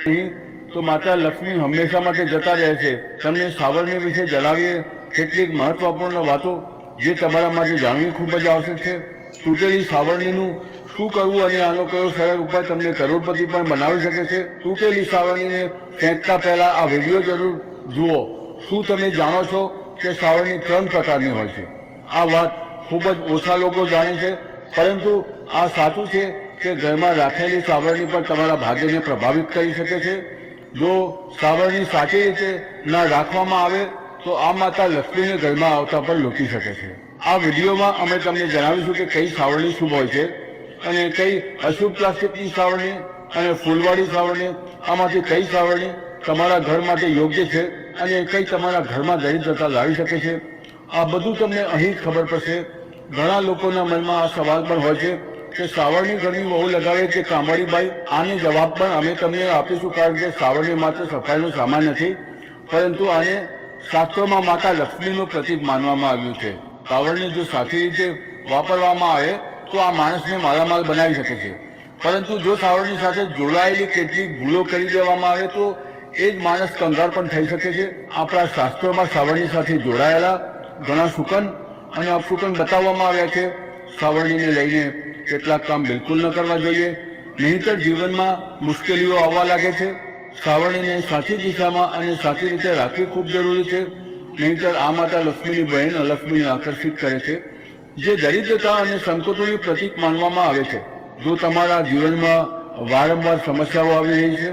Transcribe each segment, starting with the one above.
નહીં તો માતા લક્ષ્મી હંમેશા માટે જતા રહે છે। તમને સાવરણી વિશે જણાવીએ કેટલીક મહત્વપૂર્ણ વાતો જે તમારા માટે જાણવી ખૂબ જ આવશ્યક છે। તૂટેલી સાવરણીનું શું કરવું અને આનો કયો સરળ ઉપાય તમને કરોડપતિ પણ બનાવી શકે છે। તૂટેલી સાવરણીને ફેંકતા પહેલા આ વિડીયો જરૂર જુઓ। શું તમે જાણો છો કે સાવરણી 3 પ્રકારની હોય છે? આ વાત ખૂબ જ ઓછા લોકો જાણે છે, પરંતુ આ સાચું છે કે ઘરમાં રાખેલી સાવરણી પણ તમારા ભાગ્યને પ્રભાવિત કરી શકે છે। જો સાવરણી સાચી રીતે ન રાખવામાં આવે તો આ માતા લક્ષ્મીને ઘરમાં આવતા પણ રોકી શકે છે। આ વિડીયોમાં અમે તમને જણાવીશું કે કઈ સાવરણી શુભ હોય છે અને કઈ અશુભ પ્લાસ્ટિકની સાવરણી અને ફૂલવાળી સાવરણી, આમાંથી કઈ સાવરણી તમારા ઘર માટે યોગ્ય છે અને કઈ તમારા ઘરમાં દરિદ્રતા લાવી શકે છે, આ બધું તમને અહીં જ ખબર પડશે। ઘણા લોકોના મનમાં આ સવાલ પણ હોય છે કે સાવરણી ઘરની વહુ લગાવે કે કામવાળીબાઈ? આનો જવાબ પણ અમે તમને આપીશું, કારણ કે સાવરણી માત્ર સફાઈનો સામાન નથી, પરંતુ આને શાસ્ત્રોમાં માતા લક્ષ્મીનું પ્રતીક માનવામાં આવ્યું છે। સાવરણી જો સાચી રીતે વાપરવામાં આવે તો આ માણસને માલામાલ બનાવી શકે છે, પરંતુ જો સાવરણી સાથે જોડાયેલી કેટલીક ભૂલો કરી દેવામાં આવે તો એ જ માણસ કંગાળ પણ થઈ શકે છે। આપણા શાસ્ત્રોમાં સાવરણી સાથે જોડાયેલા ઘણા શુકન અને અપશુકન બતાવવામાં આવ્યા છે। સાવરણીને લઈને કેટલાક કામ બિલકુલ ન કરવા જોઈએ, નહીંતર જીવનમાં મુશ્કેલીઓ આવવા લાગે છે। સાવરણીને સાચી દિશામાં અને સાચી રીતે રાખવી ખૂબ જરૂરી છે, નહીંતર આ માતા લક્ષ્મીની બહેન અલક્ષ્મીને આકર્ષિત કરે છે, જે દરિદ્રતા અને સંકટોની પ્રતીક માનવામાં આવે છે। જો તમારા જીવનમાં વારંવાર સમસ્યાઓ આવી રહી છે,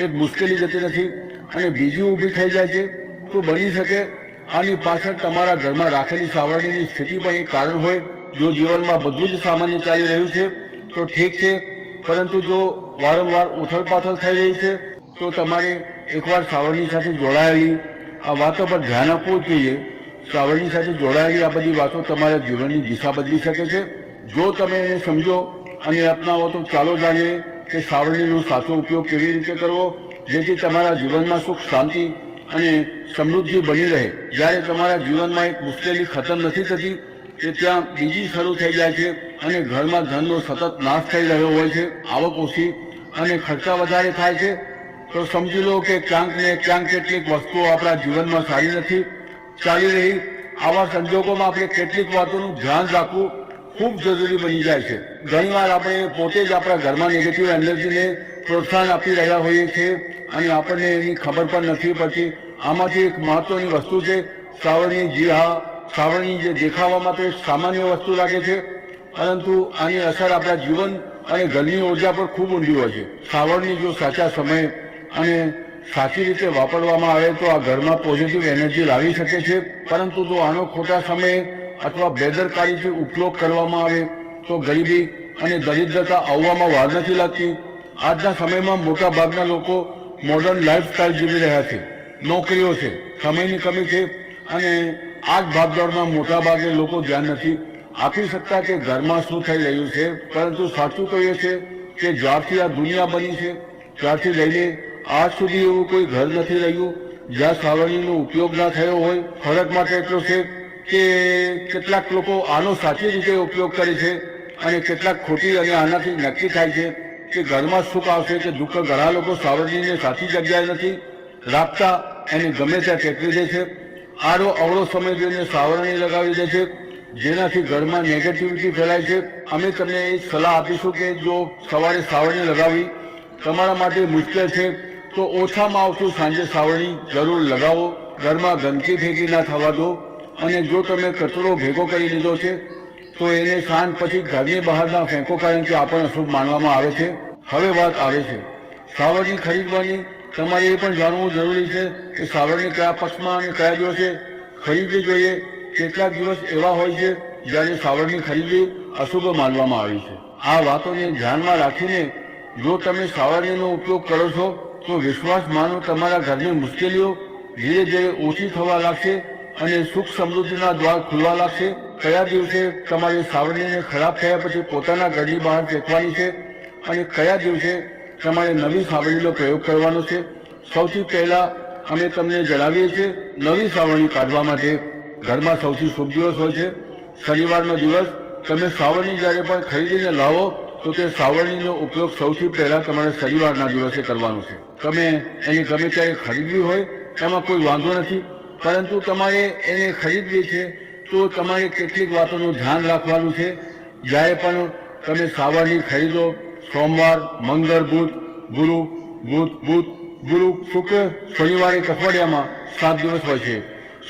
એક મુશ્કેલી જતી નથી અને બીજી ઊભી થઈ જાય છે, તો બની શકે આની પાછળ તમારા ઘરમાં રાખેલી સાવરણીની સ્થિતિ પણ એક કારણ હોય। જો જીવનમાં બધું જ સામાન્ય ચાલી રહ્યું છે તો ઠીક છે, પરંતુ જો વારંવાર ઉથલપાથલ થઈ રહી છે તો તમારે એકવાર સાવરણી સાથે જોડાયેલી આ વાતો પર ધ્યાન આપવું જોઈએ। સાવરણી સાથે જોડાયેલી આ બધી વાતો તમારા જીવનની દિશા બદલી શકે છે। જો તમે એને સમજો અને અપનાવો તો ચાલો જાણીએ કે સાવરણીનો સાચો ઉપયોગ કેવી રીતે કરવો, જેથી તમારા જીવનમાં સુખ, શાંતિ અને સમૃદ્ધિ બની રહે। જ્યારે તમારા જીવનમાં એક મુશ્કેલી ખતમ નથી થતી કે ત્યાં બીજી શરૂ થઈ જાય છે અને ઘરમાં ધનનો સતત નાશ થઈ રહ્યો હોય છે, આવક ઓછી અને ખર્ચા વધારે થાય છે, તો સમજી લો કે ક્યાંક ને ક્યાંક કેટલીક વસ્તુઓ આપણા જીવનમાં સારી નથી ચાલી રહી। આવા સંજોગોમાં આપણે કેટલીક વાતોનું ધ્યાન રાખવું ખૂબ જરૂરી બની જાય છે। ઘણીવાર આપણે પોતે જ આપણા ઘરમાં નેગેટિવ એનર્જીને પ્રોત્સાહન આપી રહ્યા હોઈએ છીએ અને આપણને એની ખબર પણ નથી પડતી। આમાંથી એક મહત્વની વસ્તુ છે સાવરણી। જી હા, સાવરણી જે દેખાવામાં તો એક સામાન્ય વસ્તુ લાગે છે, પરંતુ આની અસર આપણા જીવન અને ઘરની ઉર્જા પર ખૂબ ઊંડી હોય છે। સાવરણી જો સાચા સમયે અને સાચી રીતે વાપરવામાં આવે તો આ ઘરમાં પોઝિટિવ એનર્જી લાવી શકે છે, પરંતુ જો આનો ખોટા સમયે અથવા બેદરકારીથી ઉપયોગ કરવામાં આવે તો ગરીબી અને દરિદ્રતા આવવામાં વાર નથી લાગતી। આજના સમયમાં મોટા ભાગના લોકો મોડર્ન લાઈફસ્ટાઈલ જીવી રહ્યા છે, નોકરીઓ છે, સમયની કમી છે અને આ જ ભાગદોડમાં મોટા ભાગે લોકો ધ્યાન નથી આપી શકતા કે ઘરમાં શું થઈ રહ્યું છે। પરંતુ સાચું તો એ છે કે જ્યારથી આ દુનિયા બની છે ત્યારથી લઈને આજ સુધી એવું કોઈ ઘર નથી રહ્યું જ્યાં સાવરણીનો ઉપયોગ ના થયો હોય। ફરક માત્ર એટલો છે કે કેટલાક લોકો આનો સાચી રીતે ઉપયોગ કરે છે અને કેટલાક ખોટી, અને આનાથી નક્કી થાય છે કે ઘરમાં સુખ આવશે કે દુઃખ। ઘણા લોકો સાવરણીને સાચી જગ્યાએ નથી રાખતા, એને ગમે ત્યાં ટેકવી દે છે, આડો અવળો સમય જોઈને સાવરણી લગાવી દે છે, જેનાથી ઘરમાં નેગેટિવિટી ફેલાય છે। અમે તમને એ સલાહ આપીશું કે જો સવારે સાવરણી લગાવવી તમારા માટે મુશ્કેલ છે તો ઓછામાં ઓછું સાંજે સાવરણી જરૂર લગાવો। ઘરમાં ગંદકી ભેગી ના થવા દો, અને જો તમે કચરો ભેગો કરી લીધો છે તો એને સાંજ પછી ઘરની બહાર ના ફેંકો, કારણ કે આ પણ અશુભ માનવામાં આવે છે। હવે વાત આવે છે સાવરણી ખરીદવાની। તમારે એ પણ જાણવું જરૂરી છે કે સાવરણી કયા પક્ષમાં અને કયા દિવસે ખરીદવી જોઈએ। કેટલાક દિવસ એવા હોય છે જ્યારે સાવરણી ખરીદવી અશુભ માનવામાં આવી છે। આ વાતોને ધ્યાનમાં રાખીને જો તમે સાવરણીનો ઉપયોગ કરો છો તો વિશ્વાસ માનો તમારા ઘરની મુશ્કેલીઓ ધીરે ધીરે ઓછી થવા લાગશે અને સુખ સમૃદ્ધિના દ્વાર ખુલવા લાગશે। કયા દિવસે તમારે સાવરણીને ખરાબ થયા પછી પોતાના ઘરની બહાર ફેંકવાની છે અને કયા દિવસે તમારે નવી સાવરણીનો પ્રયોગ કરવાનો છે, સૌથી પહેલા અમે તમને જણાવીએ છીએ નવી સાવરણી કાઢવા માટે ઘરમાં સૌથી શુભ દિવસ હોય છે શનિવારનો દિવસ। તમે સાવરણી જ્યારે પણ ખરીદીને લાવો તો તે સાવરણીનો ઉપયોગ સૌથી પહેલાં તમારે શનિવારના દિવસે કરવાનો છે. તમે એની ગમે ત્યારે ખરીદવી હોય એમાં કોઈ વાંધો નથી, પરંતુ તમારે એને ખરીદવી છે તો તમારે કેટલીક વાતોનું ધ્યાન રાખવાનું છે. જ્યારે પણ તમે સાવરણી ખરીદો, સોમવાર, મંગળ, ગુરુ, શુક્ર, શનિવાર એક અઠવાડિયામાં 7 દિવસ હોય છે.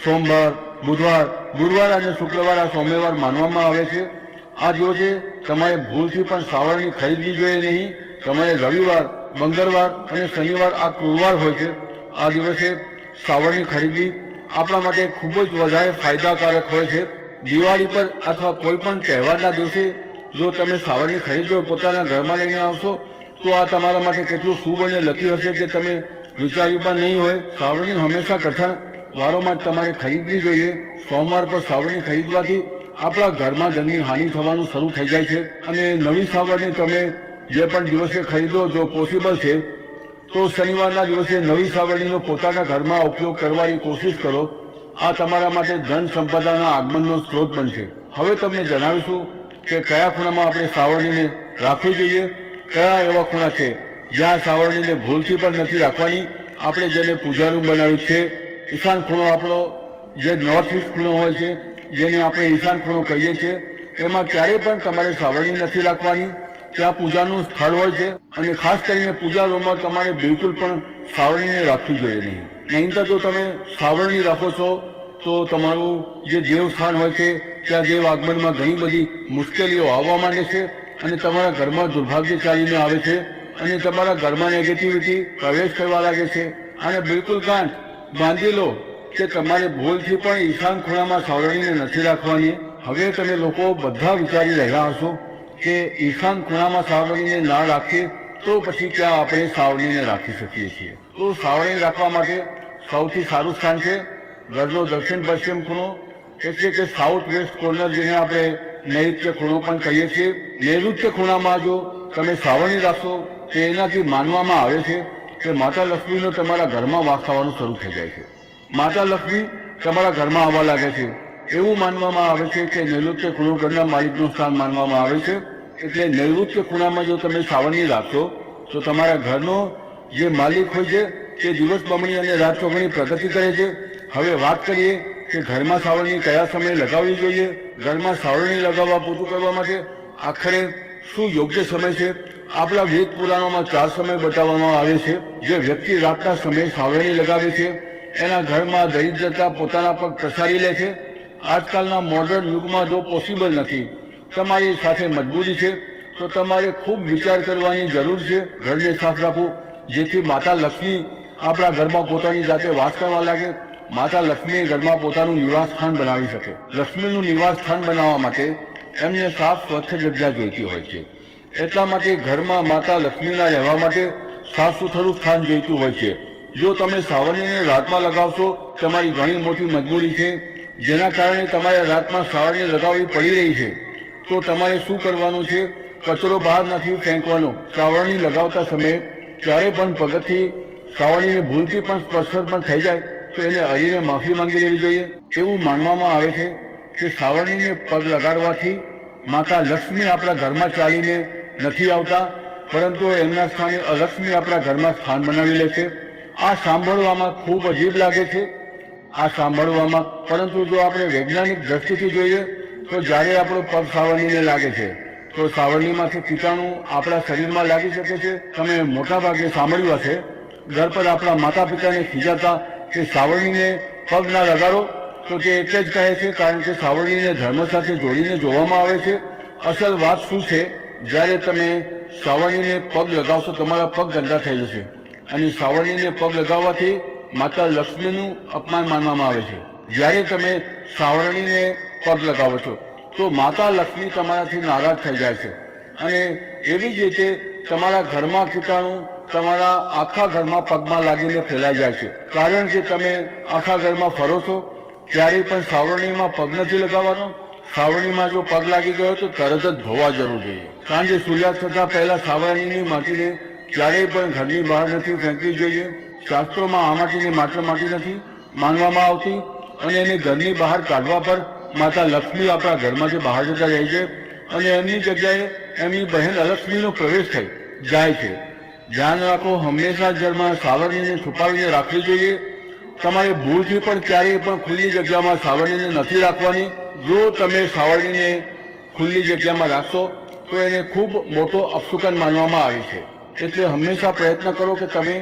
સોમવાર, બુધવાર, ગુરુવાર અને શુક્રવાર આ સોમવાર માનવામાં આવે છે. આ દિવસે તમારે ભૂલથી પણ સાવરણી ખરીદવી જોઈએ નહીં. તમારે રવિવાર, મંગળવાર અને શનિવાર આ કુરવાર હોય છે. આ દિવસે સાવરણી ખરીદવી આપણા માટે ખૂબ જ વધારે ફાયદાકારક હોય છે. દિવાળી પર અથવા કોઈ પણ તહેવારના દિવસે જો તમે સાવરણી ખરીદો, પોતાના ઘરમાં લઈને આવશો તો આ તમારા માટે કેટલું શુભ અને લકી હશે કે તમે વિચાર્યું પણ નહીં હોય. સાવરણી હંમેશા કઠણ વારોમાં તમારે ખરીદવી જોઈએ. સોમવાર પર સાવરણી ખરીદવાથી આપણા ઘરમાં ધનની હાનિ થવાનું શરૂ થઈ જાય છે. અને નવી સાવરણી તમે જે પણ દિવસે ખરીદો, જો પોસિબલ છે તો શનિવારના દિવસે નવી સાવરણીનો પોતાના ઘરમાં ઉપયોગ કરવાની કોશિશ કરો. આ તમારા માટે ધન સંપદાના આગમનનો સ્ત્રોત બનશે. હવે તમને જણાવીશું કે કયા ખૂણામાં આપણે સાવરણીને રાખવી જોઈએ. કયા એવા ખૂણા છે જ્યાં સાવરણીને ભૂલથી પણ નથી રાખવાની. આપણે જેને પૂજા રૂમ બનાવ્યું છે, ઈશાન ખૂણો આપણો જે નોર્થ ઇસ્ટ ખૂણો હોય છે, જેને આપણે ઈશાન ખૂણો કહીએ છીએ, એમાં ક્યારેય પણ તમારે સાવરણી નથી રાખવાની. ત્યાં પૂજાનું સ્થળ હોય છે અને ખાસ કરીને પૂજા રૂમમાં તમારે બિલકુલ પણ સાવરણીને રાખવી જોઈએ નહીં. નહીંતર જો તમે સાવરણી રાખો છો તો તમારું જે દેવસ્થાન હોય છે ત્યાં દેવ આગમનમાં ઘણી બધી મુશ્કેલીઓ આવવા માંડે છે અને તમારા ઘરમાં દુર્ભાગ્ય ચાલીને આવે છે અને તમારા ઘરમાં નેગેટિવિટી પ્રવેશ કરવા લાગે છે. અને બિલકુલ ગાંઠ બાંધી લો કે તમારે ભૂલથી પણ ઈશાન ખૂણામાં સાવરણીને નથી રાખવાની. હવે તમે લોકો બધા વિચારી રહ્યા હશો કે ઈશાન ખૂણામાં સાવરણીને ના રાખીએ તો પછી ક્યાં આપણે સાવરણીને રાખી શકીએ છીએ. તો સાવરણી રાખવા માટે સૌથી સારું સ્થાન છે ઘરનો દક્ષિણ પશ્ચિમ ખૂણો, એટલે કે સાઉથ વેસ્ટ કોર્નર, જેને આપણે નૈઋત્ય ખૂણો પણ કહીએ છીએ. નૈઋત્ય ખૂણામાં જો તમે સાવરણી રાખશો તો એનાથી માનવામાં આવે છે કે માતા લક્ષ્મીનો તમારા ઘરમાં વાસ થવાનું શરૂ થઈ જાય છે. માતા લક્ષ્મી તમારા ઘરમાં આવવા લાગે છે. એવું માનવામાં આવે છે કે નૈઋત્ય ખૂણો ઘરના માલિકનું સ્થાન માનવામાં આવે છે. એટલે નૈઋત્ય ખૂણામાં જો તમે સાવરણી રાખશો તો તમારા ઘરનો જે માલિક હોય છે તે દિવસ બમણી અને રાત ચોગણી પ્રગતિ કરે છે. હવે વાત કરીએ કે ઘરમાં સાવરણી કયા સમયે લગાવવી જોઈએ. ઘરમાં સાવરણી લગાવવા પૂરું કરવા માટે આખરે શું યોગ્ય સમય છે? આપણા વેદ પુરાણોમાં 4 સમય બતાવવામાં આવે છે. જે વ્યક્તિ રાતના સમયે સાવરણી લગાવે છે એના ઘરમાં દરિદ્રતા પોતાના પગ પ્રસારી લે છે. આજકાલના મોડર્ન યુગમાં જો પોસિબલ નથી, તમારી સાથે મજબૂરી છે, તો તમારે ખૂબ વિચાર કરવાની જરૂર છે. ઘરને સાફ રાખવું જેથી માતા લક્ષ્મી આપણા ઘરમાં પોતાની જાતે વાસ કરવા લાગે. માતા લક્ષ્મી ઘરમાં પોતાનું નિવાસ સ્થાન બનાવી શકે. લક્ષ્મીનું નિવાસ સ્થાન બનાવવા માટે એમને સાફ સ્વચ્છ જગ્યા જોઈતી હોય છે. એટલા માટે ઘરમાં માતા લક્ષ્મીના રહેવા માટે સાફ સુથરું સ્થાન જોઈતું હોય છે. જો તમે સાવરણીને રાતમાં લગાવશો, તમારી ઘણી મોટી મજબૂરી છે જેના કારણે તમારે રાતમાં સાવરણી લગાવવી પડી રહી છે, તો તમારે શું કરવાનું છે? કચરો બહાર નથી ફેંકવાનો. સાવરણી લગાવતા સમયે ક્યારે પણ પગથી સાવરણીને ભૂલથી પણ સ્પર્શ પણ થઈ જાય તો એને હરીને માફી માંગી લેવી જોઈએ. એવું માનવામાં આવે છે કે સાવરણીને પગ લગાડવાથી માતા લક્ષ્મી આપણા ઘરમાં ચાલીને નથી આવતા, પરંતુ એમના સ્થાને અલક્ષ્મી આપણા ઘરમાં સ્થાન બનાવી લે છે. આ સાંભળવામાં ખૂબ અજીબ લાગે છે, પરંતુ જો આપણે વૈજ્ઞાનિક દ્રષ્ટિથી જોઈએ તો જ્યારે આપણો પગ સાવરણીને લાગે છે તો સાવરણીમાંથી કીટાણુ આપણા શરીરમાં લાગી શકે છે. તમે મોટાભાગે સાંભળ્યું હશે ઘર પર આપણા માતા પિતાને ખીજાતા કે સાવરણીને પગ ના લગાડો, તો તે એટલે જ કહે છે કારણ કે સાવરણીને ધર્મ સાથે જોડીને જોવામાં આવે છે. અસલ વાત શું છે? જ્યારે તમે સાવરણીને પગ લગાવશો તમારા પગ ગંદા થઈ જશે અને સાવરણીને પગ લગાવવાથી માતા લક્ષ્મીનું અપમાન માનવામાં આવે છે. જ્યારે તમે સાવરણીને પગ લગાવો છો તો માતા લક્ષ્મી તમારાથી નારાજ થઈ જાય છે અને એવી જ રીતે તમારા ઘરમાં કીટાણુ તમારા આખા ઘરમાં પગમાં લાગીને ફેલાઈ જાય છે. કારણ કે તમે આખા ઘરમાં ફરો છો ત્યારે પણ સાવરણીમાં પગ નથી લગાવવાનો. સાવરણીમાં જો પગ લાગી ગયો તો તરત જ ધોવા જરૂર જોઈએ. સાંજે સૂર્યાસ્ત થતા પહેલા સાવરણીની માટીને ક્યારેય પણ ઘરની બહાર નથી ફેંકવી જોઈએ. શાસ્ત્રોમાં આ માટીને માત્ર માટી નથી માનવામાં આવતી અને એને ઘરની બહાર કાઢવા પર માતા લક્ષ્મી આપણા ઘરમાંથી બહાર જતા રહે છે અને એમની જગ્યાએ એમની બહેન અલક્ષ્મીનો પ્રવેશ થઈ જાય છે. ધ્યાન રાખો, હંમેશા ઘરમાં સાવરણીને છુપાવીને રાખવી જોઈએ. તમારે ભૂલથી પણ ક્યારેય પણ ખુલ્લી જગ્યામાં સાવરણીને નથી રાખવાની. જો તમે સાવરણીને ખુલ્લી જગ્યામાં રાખશો તો એને ખૂબ મોટો અપશુકન માનવામાં આવે છે. એટલે હંમેશા પ્રયત્ન કરો કે તમે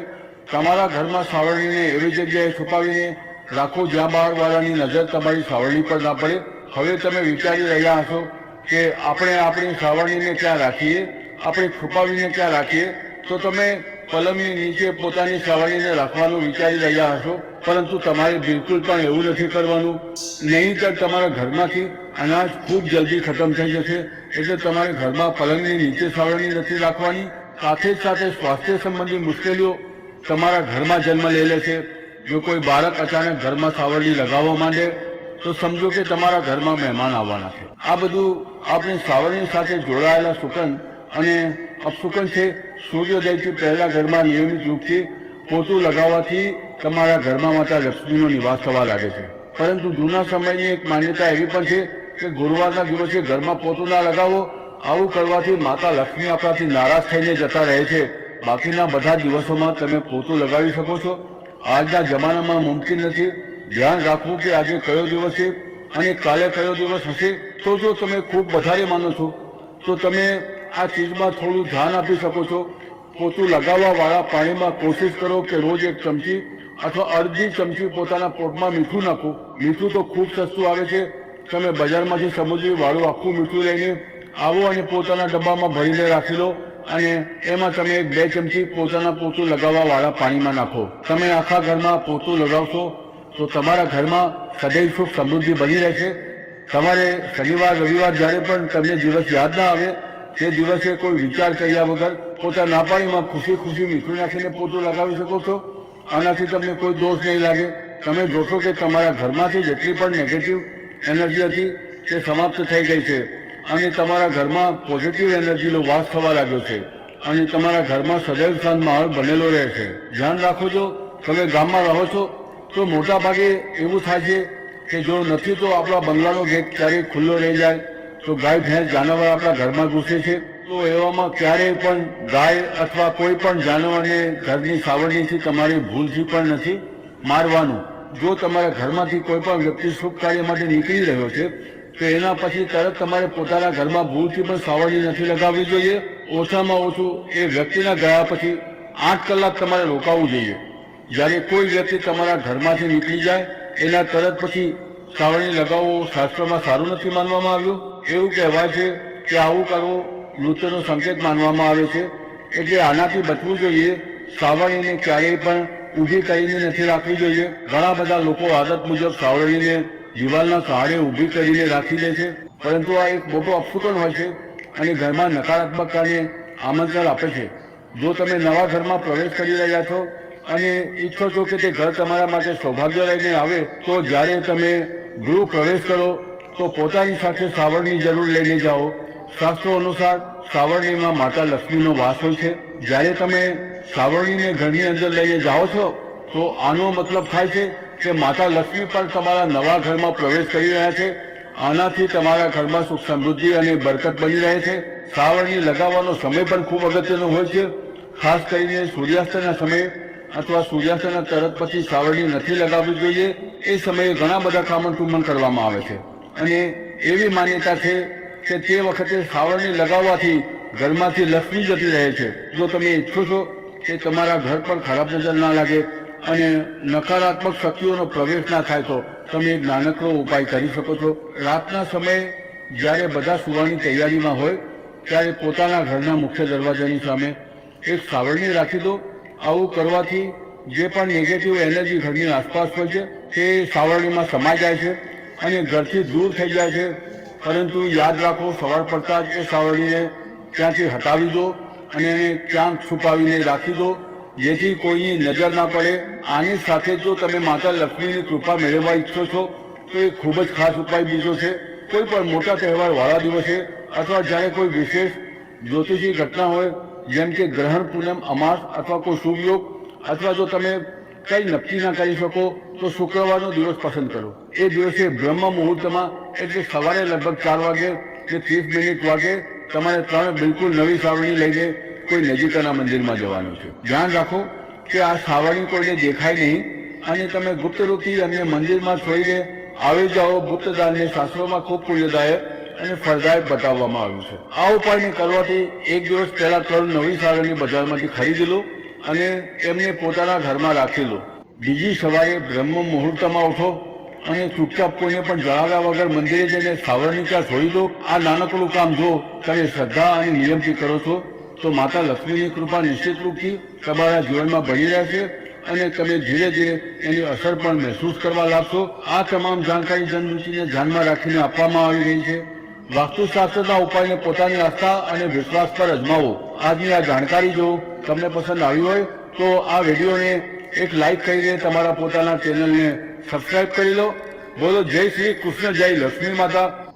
તમારા ઘરમાં સાવરણીને એવી જગ્યાએ છુપાવીને રાખો જ્યાં બહારવાળાની નજર તમારી સાવરણી પર ના પડે. હવે તમે વિચારી રહ્યા હશો કે આપણે આપણી સાવરણીને ક્યાં રાખીએ, આપણે છુપાવીને ક્યાં રાખીએ. તો તમે પલંગની નીચે પોતાની સાવરણીને રાખવાનું વિચારી રહ્યા હશો, પરંતુ તમારે બિલકુલ પણ એવું નથી કરવાનું. નહીંતર તમારા ઘરમાંથી અનાજ ખૂબ જલ્દી ખતમ થઈ જશે. એટલે તમારે ઘરમાં પલંગની નીચે સાવરણી નથી રાખવાની. સાથે જ સાથે સ્વાસ્થ્ય સંબંધી મુશ્કેલીઓ તમારા ઘરમાં જન્મ લઈ લે છે. જો કોઈ બાળક અચાનક ઘરમાં સાવરણી લગાવવા માંડે તો સમજો કે તમારા ઘરમાં મહેમાન આવવાના છે. આ બધું આપણી સાવરણી સાથે જોડાયેલા શુકન અને અપશુકન છે. સૂર્યોદયથી પહેલા ઘરમાં નિયમિત રૂપથી પોતું લગાવવાથી તમારા ઘરમાં માતા લક્ષ્મીનો નિવાસ થવા લાગે છે. પરંતુ જૂના સમયની એક માન્યતા એવી પણ છે કે ગુરુવારના દિવસે ઘરમાં પોતું ના લગાવો. આવું કરવાથી માતા લક્ષ્મી આપણાથી નારાજ થઈને જતા રહે છે. બાકીના બધા દિવસોમાં તમે પોતું લગાવી શકો છો. આજના જમાનામાં મુમકિન નથી. ધ્યાન રાખવું કે આજે કયો દિવસ છે અને કાલે કયો દિવસ હશે. તો જો તમે ખૂબ વધારે માનો છો તો તમે આ ચીજમાં થોડું ધ્યાન આપી શકો છો. પોતું લગાવવાવાળા પાણીમાં કોશિશ કરો કે રોજ એક ચમચી અથવા અડધી ચમચી પોતાના પોટમાં મીઠું નાખો. મીઠું તો ખૂબ સસ્તું આવે છે. તમે બજારમાંથી સમુદ્રીવાળું આખું મીઠું લઈને આવો અને પોતાના ડબ્બામાં ભરીને રાખી લો અને એમાં તમે 2 ચમચી પોતાના પોતું લગાવવાવાળા પાણીમાં નાખો. તમે આખા ઘરમાં પોતું લગાવશો તો તમારા ઘરમાં સદૈવ સુખ સમૃદ્ધિ બની રહેશે. તમારે શનિવાર રવિવાર જ્યારે પણ તમને દિવસ યાદ ના આવે તે દિવસે કોઈ વિચાર કર્યા વગર પોતાના પાણીમાં ખુશી ખુશી મીઠું નાખીને પોતું લગાવી શકો છો. આનાથી તમને કોઈ દોષ નહીં લાગે. તમે જોશો કે તમારા ઘરમાંથી જેટલી પણ નેગેટિવ એનર્જી હતી તે સમાપ્ત થઈ ગઈ છે અને તમારા ઘરમાં પોઝિટિવ એનર્જીનો વાસ થવા લાગ્યો છે અને તમારા ઘરમાં સદૈવ શાંત માહોલ બનેલો રહે છે. ધ્યાન રાખો, જો તમે ગામમાં રહો છો તો મોટા ભાગે એવું થાય છે કે જો નથી તો આપણા બંગલાનો ગેટ ક્યારેય ખુલ્લો રહી જાય તો ગાય ભેંસ જાનવર આપણા ઘરમાં ઘૂસે છે. તો એવામાં ક્યારેય પણ ગાય અથવા કોઈ પણ જાનવરને ઘરની સાવરણીથી તમારી ભૂલથી પણ નથી મારવાનું. જો તમારા ઘરમાંથી કોઈ પણ વ્યક્તિ શુભ કાર્ય માટે નીકળી રહ્યો છે તો એના પછી તરત તમારે પોતાના ઘરમાં ભૂલથી પણ સાવરણી નથી લગાવવી જોઈએ. ઓછામાં ઓછું એ વ્યક્તિના ગયા પછી 8 કલાક તમારે રોકાવું જોઈએ. જ્યારે કોઈ વ્યક્તિ તમારા ઘરમાંથી નીકળી જાય એના તરત પછી સાવરણી લગાવવું શાસ્ત્રમાં સારું નથી માનવામાં આવ્યું. એવું કહેવાય છે કે આવું કરવું મૃત્યુનો સંકેત માનવામાં આવે છે. એટલે આનાથી બચવું જોઈએ. સાવરણીને ક્યારેય પણ ઊભી કરીને નથી રાખવી જોઈએ. ઘણા બધા લોકો આદત મુજબ સાવરણીને દિવાલના સહારે ઊભી કરીને રાખી દે છે, પરંતુ આ એક મોટો અપશુકન હોય છે અને ઘરમાં નકારાત્મકતાને આમંત્રણ આપે છે. જો તમે નવા ઘરમાં પ્રવેશ કરી રહ્યા છો અને ઈચ્છો છો કે તે ઘર તમારા માટે સૌભાગ્ય લઈને આવે તો જ્યારે તમે ગૃહ પ્રવેશ કરો તો પોતાની સાથે સાવરણી જરૂર લઈને જાઓ. શાસ્ત્રો અનુસાર સાવરણીમાં માતા લક્ષ્મીનો વાસ હોય છે. જ્યારે તમે સાવરણીને ઘરની અંદર લઈને જાઓ છો તો આનો મતલબ થાય છે કે માતા લક્ષ્મી પણ તમારા નવા ઘરમાં પ્રવેશ કરી રહ્યા છે. આનાથી તમારા ઘરમાં સુખ સમૃદ્ધિ અને બરકત બની રહે છે. સાવરણી લગાવવાનો સમય પણ ખૂબ અગત્યનો હોય છે. ખાસ કરીને સૂર્યાસ્તના સમયે અથવા સૂર્યાસ્તના તરત પછી સાવરણી નથી લગાવવી જોઈએ. એ સમયે ઘણા બધા કામણ કરવામાં આવે છે અને એવી માન્યતા છે કે તે વખતે સાવરણી લગાવવાથી ઘરમાંથી લક્ષ્મી જતી રહે છે. જો તમે ઈચ્છો છો કે તમારા ઘર પર ખરાબ નજર ના લાગે અને નકારાત્મક શક્તિઓનો પ્રવેશ ના થાય તો તમે એક નાનકડો ઉપાય કરી શકો છો. રાતના સમયે જ્યારે બધા સુવાની તૈયારીમાં હોય ત્યારે પોતાના ઘરના મુખ્ય દરવાજાની સામે એક સાવરણી રાખી દો. આવું કરવાથી જે પણ નેગેટિવ એનર્જી ઘરની આસપાસ હોય છે તે સાવરણીમાં સમાઈ જાય છે અને ઘરથી દૂર થઈ જાય છે. પરંતુ યાદ રાખો, સવાર પડતા જ એ સાવરણીને ત્યાંથી હટાવી દો અને એને ક્યાંક છુપાવીને રાખી દો જેથી કોઈની નજર ના પડે. આની સાથે જો તમે માતા લક્ષ્મીની કૃપા મેળવવા ઈચ્છો છો તો એ ખૂબ જ ખાસ ઉપાય બીજો છે. કોઈ પણ મોટા તહેવારવાળા દિવસે અથવા જ્યારે કોઈ વિશેષ જ્યોતિષી ઘટના હોય જેમ કે ગ્રહણ, પૂનમ, અમાસ અથવા કોઈ શુભ યોગ, અથવા જો તમે કંઈ નક્કી ના કરી શકો તો શુક્રવારનો દિવસ પસંદ કરો. એ દિવસે બ્રહ્મ મુહૂર્તમાં એટલે સવારે લગભગ 4 વાગે કે 30 મિનિટ વાગે તમારે 3 બિલકુલ નવી સાવરણી લઈને કોઈ નજીકના મંદિરમાં જવાનું છે. ધ્યાન રાખો કે આ સાવરણી કોઈને દેખાય નહીં અને તમે ગુપ્ત રૂપથી અમને મંદિરમાં છોડીને આવી જાઓ. ગુપ્તદાનને શાસ્ત્રોમાં ખૂબ પુણ્યદાયક અને ફળદાયક બતાવવામાં આવ્યું છે. આ ઉપાયને કરવાથી એક દિવસ પહેલા તલ નવી સાવરણી બજારમાંથી ખરીદી લો અને એમને પોતાના ઘરમાં રાખી લો. બીજી સવારે બ્રહ્મ મુહૂર્તમાં ઉઠો અને ચૂપચાપ કોઈને પણ જણાવ્યા વગર મંદિરે જઈને સાવરણી ત્યાં છોડી દો. આ નાનકડું કામ જો તમે શ્રદ્ધા અને નિયમથી કરો છો તો માતા લક્ષ્મીની કૃપા નિશ્ચિત રૂપથી તમારા જીવનમાં બની રહેશે અને તમે ધીરે ધીરે એની અસર પણ મહેસૂસ કરવા લાગશો. આ તમામ જાણકારી જનરુચિને ધ્યાનમાં રાખીને આપવામાં આવી રહી છે. વાસ્તુશાસ્ત્રના ઉપાયને પોતાની આસ્થા અને વિશ્વાસ પર અજમાવો. આજની આ જાણકારી જો તમને પસંદ આવી હોય તો આ વિડીયોને એક લાઈક કરીને તમારા પોતાના ચેનલને સબસ્ક્રાઇબ કરી લો. બોલો જય શ્રી કૃષ્ણ, જય લક્ષ્મી માતા.